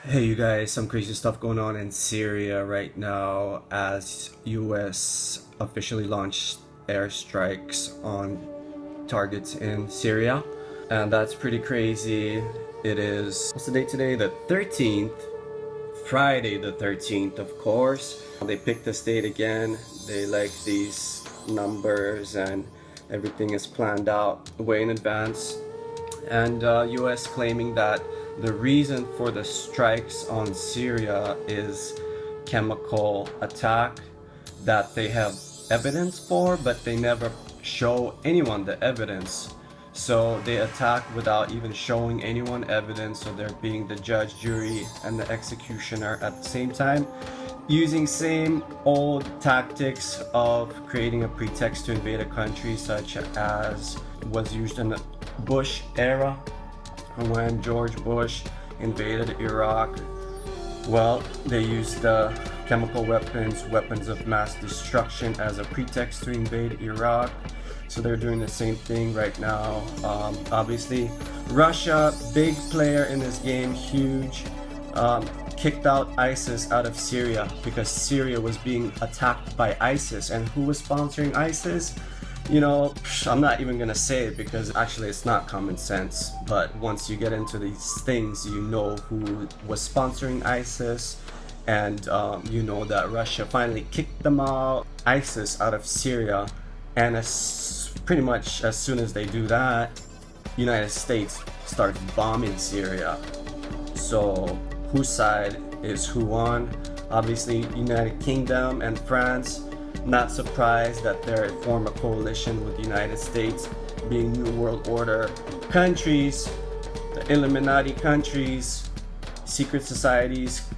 Hey you guys, some crazy stuff going on in Syria right now as US officially launched airstrikes on targets in Syria. And that's pretty crazy. It is, what's the date today? The 13th, Friday the 13th, of course. They picked this date again. They like these numbers and everything is planned out way in advance, and US claiming that the reason for the strikes on Syria is chemical attack that they have evidence for, but they never show anyone the evidence. So they attack without even showing anyone evidence, so they're being the judge, jury, and the executioner at the same time, using same old tactics of creating a pretext to invade a country, such as was used in the Bush era when George Bush invaded Iraq. Well, they used chemical weapons, weapons of mass destruction as a pretext to invade Iraq. So they're doing the same thing right now. Obviously, Russia, big player in this game, huge. Kicked out ISIS out of Syria because Syria was being attacked by ISIS. And who was sponsoring ISIS? You know, I'm not even gonna say it because actually it's not common sense. But once you get into these things, you know who was sponsoring ISIS, and you know that Russia finally kicked them out, ISIS out of Syria, and pretty much as soon as they do that, United States starts bombing Syria. So whose side is who on? Obviously, United Kingdom and France. Not surprised that they form a coalition with the United States, being New World Order countries, the Illuminati countries, secret societies,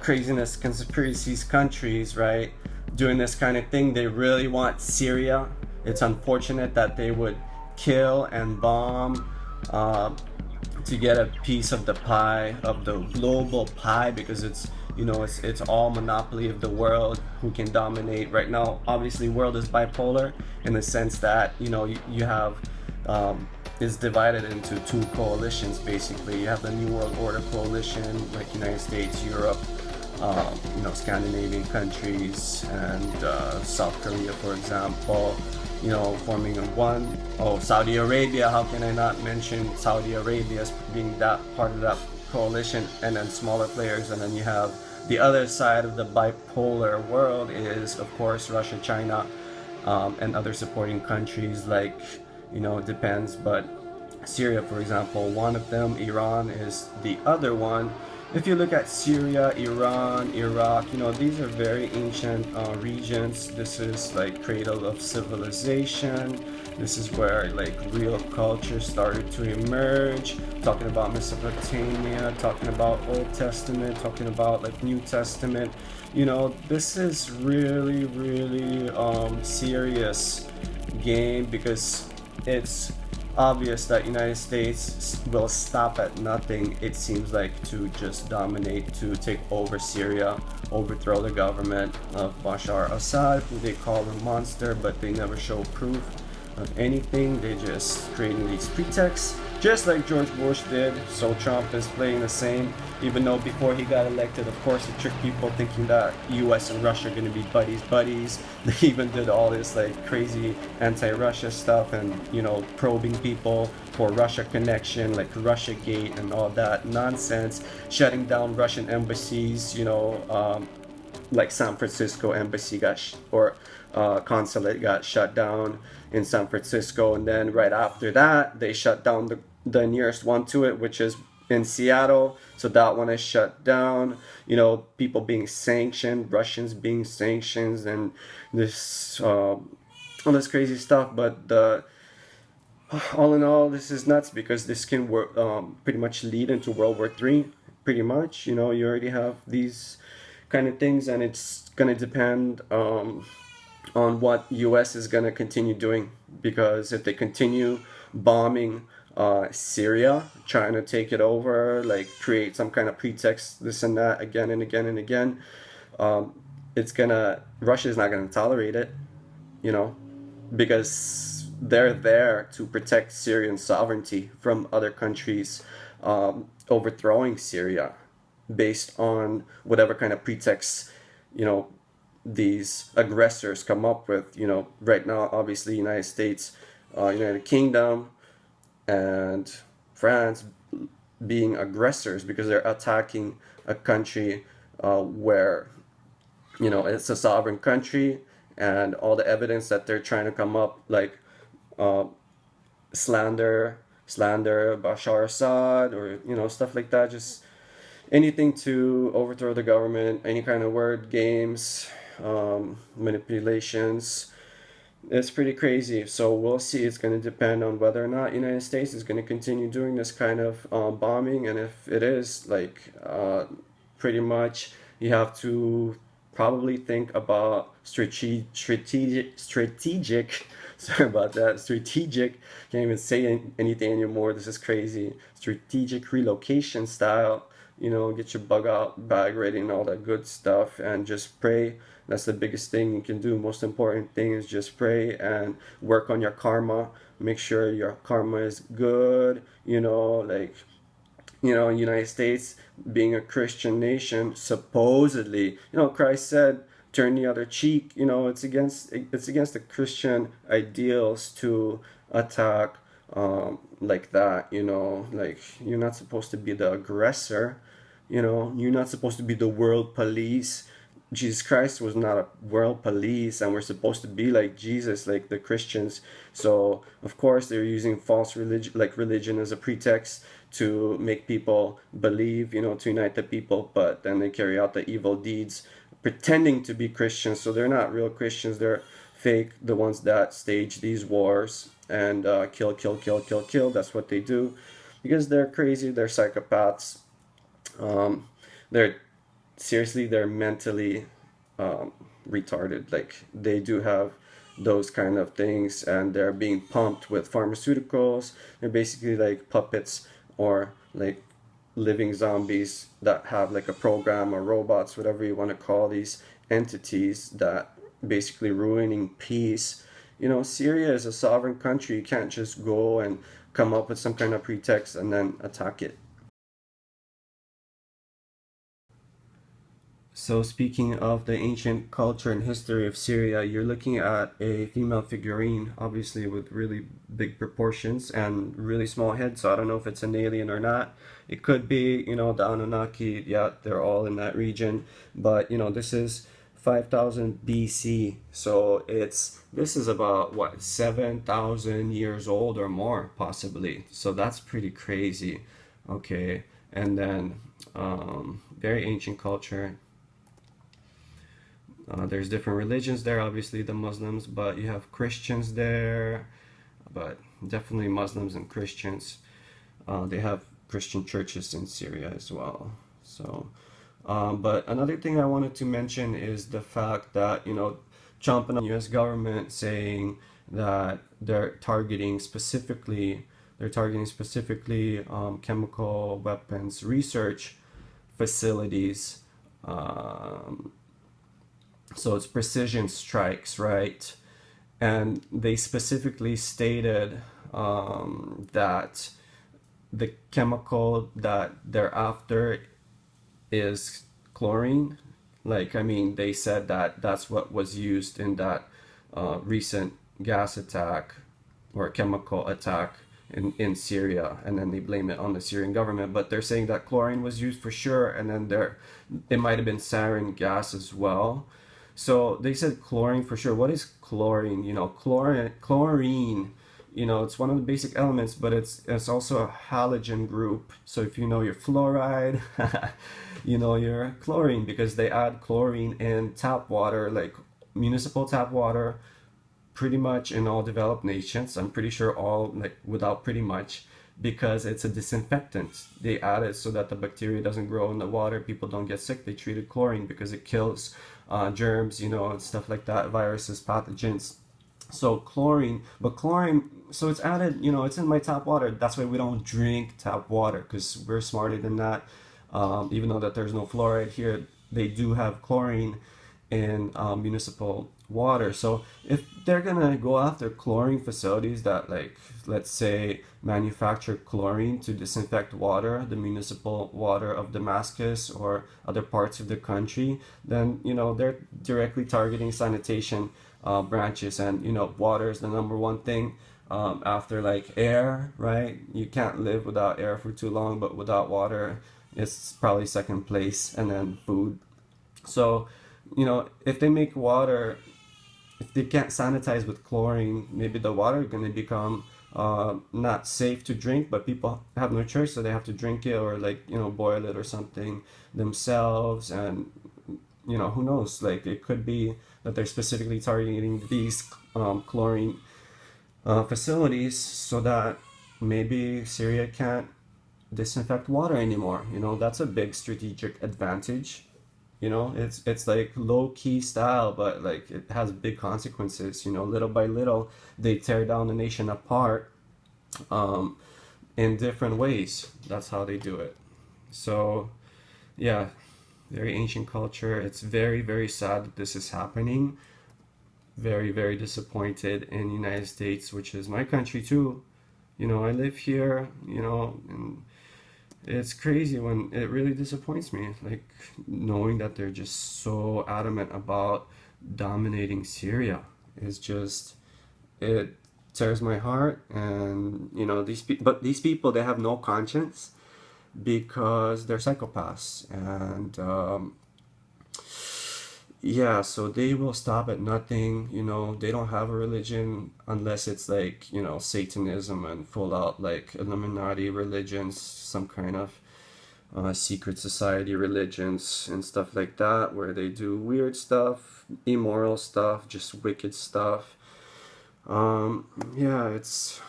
craziness, conspiracies countries, right? Doing this kind of thing. They really want Syria. It's unfortunate that they would kill and bomb to get a piece of the pie, of the global pie, because it's all monopoly of the world, who can dominate right now. Obviously world is bipolar in the sense that you have is divided into two coalitions. Basically, you have the New World Order coalition, like United States, Europe, Scandinavian countries, and South Korea, for example, forming Saudi Arabia. How can I not mention Saudi Arabia as being that part of that coalition, and then smaller players, and then you have the other side of the bipolar world is, of course, Russia, China, and other supporting countries like, it depends, but Syria, for example, one of them. Iran is the other one. If you look at Syria, Iran, Iraq, these are very ancient regions. This is like cradle of civilization. This is where like real culture started to emerge. Talking about Mesopotamia, talking about Old Testament, talking about like New Testament. This is really, really serious game, because it's obvious that United States will stop at nothing, it seems like, to just dominate, to take over Syria, overthrow the government of Bashar Assad, who they call a monster, but they never show proof of anything. They just creating these pretexts, just like George Bush did. So Trump is playing the same, even though before he got elected, of course, he tricked people thinking that US and Russia are going to be buddies. They even did all this like crazy anti-Russia stuff, and probing people for Russia connection, like Russia Gate and all that nonsense, shutting down Russian embassies, like San Francisco embassy or consulate got shut down in San Francisco, and then right after that they shut down the nearest one to it, which is in Seattle. So that one is shut down. People being sanctioned, Russians being sanctioned, and this all this crazy stuff. But all in all, this is nuts, because this can pretty much lead into World War III. Pretty much, you already have these kind of things, and it's gonna depend on what US is gonna continue doing, because if they continue bombing Syria, trying to take it over, like create some kind of pretext, this and that, again and again and again, Russia is not gonna tolerate it, because they're there to protect Syrian sovereignty from other countries overthrowing Syria. based on whatever kind of pretexts, you know, these aggressors come up with. Right now, obviously, United States, United Kingdom, and France being aggressors because they're attacking a country where, it's a sovereign country, and all the evidence that they're trying to come up, like uh, slander Bashar Assad, or stuff like that, just anything to overthrow the government, any kind of word games, manipulations. It's pretty crazy. So we'll see. It's going to depend on whether or not United States is going to continue doing this kind of bombing, and if it is, like, pretty much you have to probably think about strategic. Sorry about that. Strategic. Can't even say anything anymore. This is crazy. Strategic relocation style. Get your bug out bag ready and all that good stuff, and just pray. That's the biggest thing you can do. Most important thing is just pray and work on your karma. Make sure your karma is good. Like, United States being a Christian nation, supposedly, Christ said, turn the other cheek. It's against the Christian ideals to attack like that. Like, you're not supposed to be the aggressor. You're not supposed to be the world police. Jesus Christ was not a world police, and we're supposed to be like Jesus, like the Christians. So of course they're using false religion, like religion, as a pretext to make people believe, to unite the people, but then they carry out the evil deeds pretending to be Christians. So they're not real Christians, they're fake, the ones that stage these wars and kill, kill, kill, kill, kill. That's what they do because they're crazy, they're psychopaths. They're seriously, they're mentally retarded. Like, they do have those kind of things, and they're being pumped with pharmaceuticals. They're basically like puppets, or like living zombies that have like a program, or robots, whatever you want to call these entities that basically ruining peace. Syria is a sovereign country. You can't just go and come up with some kind of pretext and then attack it. So speaking of the ancient culture and history of Syria, you're looking at a female figurine, obviously with really big proportions and really small head. So I don't know if it's an alien or not. It could be, the Anunnaki. Yeah, they're all in that region. But, this is 5000 BC. So this is about, what, 7,000 years old or more, possibly. So that's pretty crazy. Okay. And then very ancient culture. There's different religions there, obviously the Muslims, but you have Christians there, but definitely Muslims and Christians. They have Christian churches in Syria as well. So, but another thing I wanted to mention is the fact that, Trump and the U.S. government saying that they're targeting specifically chemical weapons research facilities. So it's precision strikes, right? And they specifically stated that the chemical that they're after is chlorine. Like, I mean, they said that that's what was used in that recent gas attack or chemical attack in Syria, and then they blame it on the Syrian government. But they're saying that chlorine was used for sure, and then it might have been sarin gas as well. So they said chlorine for sure. What is chlorine? Chlorine, it's one of the basic elements, but it's also a halogen group. So if you know your fluoride, you know your chlorine, because they add chlorine in tap water, like municipal tap water, pretty much in all developed nations. I'm pretty sure all, like, without pretty much, because it's a disinfectant. They add it so that the bacteria doesn't grow in the water, people don't get sick. They treated chlorine because it kills germs, and stuff like that, viruses, pathogens. So chlorine, so it's added, it's in my tap water. That's why we don't drink tap water, because we're smarter than that. Even though that there's no fluoride here, they do have chlorine in municipal water. So if they're gonna go after chlorine facilities that, like, let's say, manufacture chlorine to disinfect water, the municipal water of Damascus or other parts of the country, then they're directly targeting sanitation branches. And water is the number one thing after, like, air, right? You can't live without air for too long, but without water it's probably second place, and then food. So if they make water, if they can't sanitize with chlorine, maybe the water is going to become not safe to drink, but people have no choice, so they have to drink it, or, like, boil it or something themselves. And who knows, like, it could be that they're specifically targeting these chlorine facilities so that maybe Syria can't disinfect water anymore. That's a big strategic advantage. It's like low key style, but, like, it has big consequences. Little by little, they tear down the nation apart um, in different ways. That's how they do it. So, yeah, very ancient culture. It's very, very sad that this is happening. Very, very disappointed in the United States, which is my country too. I live here, and it's crazy when it really disappoints me, like, knowing that they're just so adamant about dominating Syria. Is just, it tears my heart. And but these people, they have no conscience because they're psychopaths. And yeah, so they will stop at nothing. They don't have a religion unless it's, like, Satanism and full out, like, Illuminati religions, some kind of secret society religions and stuff like that, where they do weird stuff, immoral stuff, just wicked stuff. Yeah, it's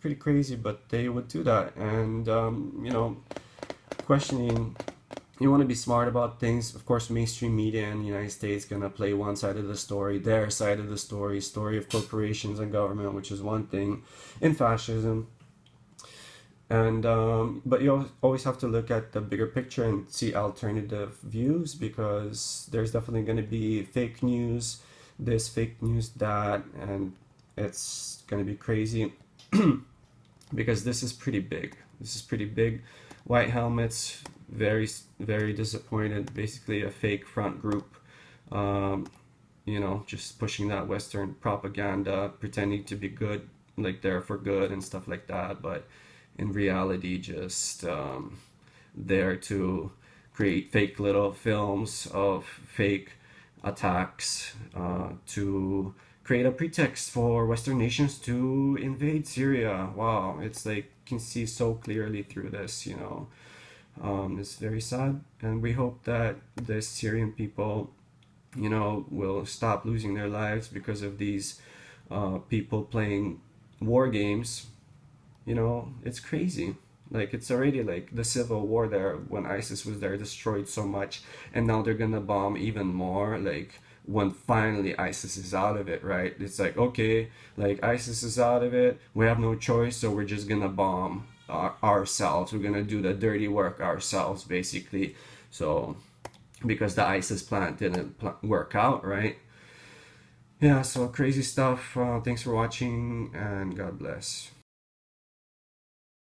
pretty crazy, but they would do that. And questioning, you want to be smart about things. Of course, mainstream media in the United States gonna play one side of the story, their side of the story of corporations and government, which is one thing in fascism. And but you always have to look at the bigger picture and see alternative views, because there's definitely going to be fake news, this fake news, that, and it's going to be crazy. Because this is pretty big. This is pretty big. White helmets, very, very disappointed. Basically a fake front group, um, just pushing that Western propaganda, pretending to be good, like they're for good and stuff like that, but in reality just there to create fake little films of fake attacks, to create a pretext for Western nations to invade Syria. Wow, it's like, you can see so clearly through this. It's very sad, and we hope that the Syrian people, will stop losing their lives because of these people playing war games. It's crazy. Like, it's already, like, the civil war there when ISIS was there destroyed so much, and now they're gonna bomb even more. Like, when finally ISIS is out of it, right? It's like, okay, like, ISIS is out of it, we have no choice, so we're just gonna bomb ourselves. We're gonna do the dirty work ourselves, basically. So, because the ISIS plan didn't work out, right? Yeah, so crazy stuff. Thanks for watching, and God bless.